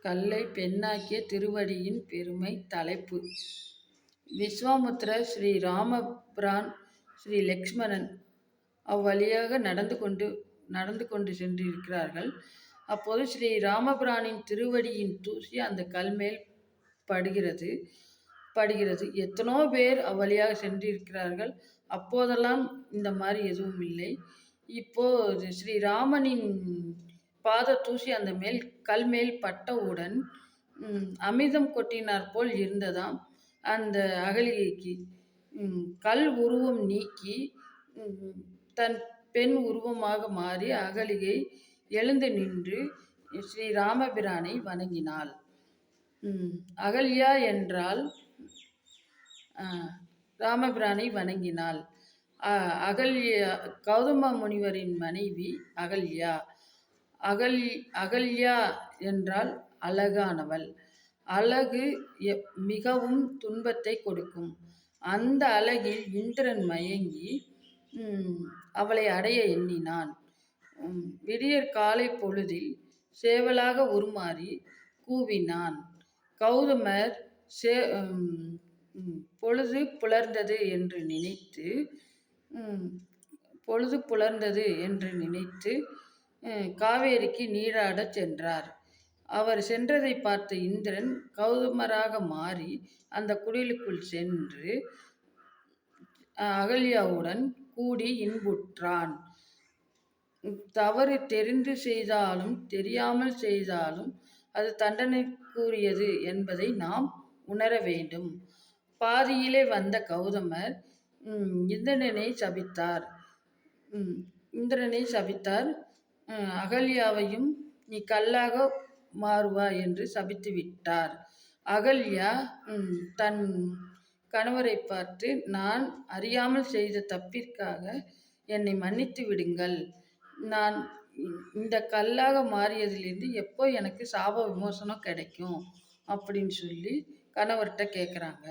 கல்லை பெண்ணாக்கிய திருவடியின் பெருமை. தலைப்பு: விஸ்வாமித்திரர், ஸ்ரீ ராமபிரான், ஸ்ரீ லக்ஷ்மணன் அவ்வழியாக நடந்து கொண்டு சென்றிருக்கிறார்கள். அப்போது ஸ்ரீ ராமபிரானின் திருவடியின் தூசி அந்த கல்மேல் படுகிறது. எத்தனோ பேர் அவ்வழியாக சென்றிருக்கிறார்கள். அப்போதெல்லாம் இந்த மாதிரி எதுவும் இல்லை. இப்போது ஸ்ரீராமனின் பாத தூசி அந்த கல்மேல் பட்டவுடன் அமிர்தம் கொட்டினார் போல் இருந்ததாம் அந்த அகலிகைக்கு. கல் உருவம் நீக்கி தன் பெண் உருவமாக மாறி அகலிகை எழுந்து நின்று ஸ்ரீ ராமபிரானை வணங்கினாள். அகல்யா என்றால் ராமபிரானை வணங்கினாள். அகல்யா கௌதம முனிவரின் மனைவி அகல்யா. அகல்யா என்றால் அழகானவள். அழகு மிகவும் துன்பத்தை கொடுக்கும். அந்த அழகில் இந்திரன் மயங்கி அவளை அடைய எண்ணினான். விடியற் காலை பொழுதில் சேவலாக உருமாறி கூவினான். கௌதமர் பொழுது புலர்ந்தது என்று நினைத்து காவேரிக்கு நீராடச் சென்றார். அவர் சென்றதை பார்த்த இந்திரன் கௌதமராக மாறி அந்த குடிலுக்குள் சென்று அகல்யாவுடன் கூடி இன்புற்றான். தவறு தெரிந்து செய்தாலும் தெரியாமல் செய்தாலும் அது தண்டனைக்குரியது என்பதை நாம் உணர வேண்டும். பாதியிலே வந்த கௌதமர் இந்திரனை சபித்தார். அகல்யாவையும் நீ கல்லாக மாறுவா என்று சபித்து விட்டார். அகல்யா தன் கணவரை பார்த்து, நான் அறியாமல் செய்த தப்பிற்காக என்னை மன்னித்து விடுங்கள். நான் இந்த கல்லாக மாறியதிலிருந்து எப்போ எனக்கு சாப விமோசனம் கிடைக்கும் அப்படின்னு சொல்லி கணவர்கிட்ட கேட்குறாங்க.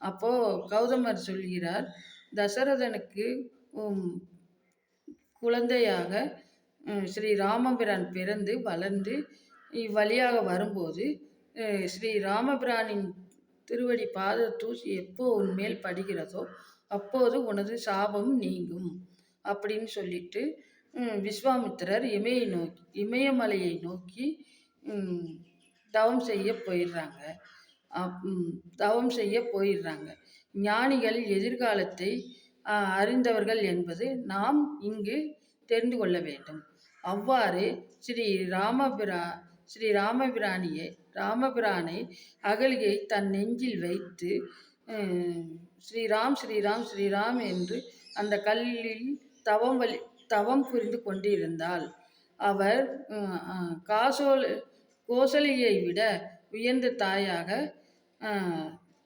அப்போது கௌதமர் சொல்கிறார், தசரதனுக்கு குழந்தையாக ஸ்ரீ ராமபிரான் பிறந்து வளர்ந்து இவ்வழியாக வரும்போது ஸ்ரீ ராமபிரானின் திருவடி பாத தூசி எப்போ உன்மேல் படுகிறதோ அப்போது உனது சாபம் நீங்கும் அப்படின்னு சொல்லிட்டு விஸ்வாமித்திரர் இமயமலையை நோக்கி தவம் செய்ய போயிடுறாங்க. ஞானிகள் எதிர்காலத்தை அறிந்தவர்கள் என்பது நாம் இங்கு தெரிந்து கொள்ள வேண்டும். அவ்வாறு ராமபிரானை அகலிகை தன் நெஞ்சில் வைத்து ஸ்ரீராம் ஸ்ரீராம் ஸ்ரீராம் என்று அந்த கல்லில் தவம் புரிந்து கொண்டிருந்தாள். அவர் கோசலையை விட உயர்ந்த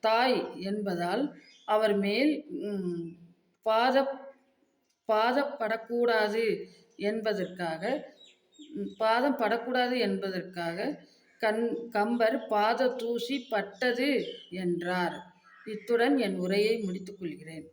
தாய் என்பதால் அவர் மேல் பாதம் படக்கூடாது என்பதற்காக கம்பர் பாத தூசி பட்டது என்றார். இத்துடன் என் உரையை முடித்துக் கொள்கிறேன்.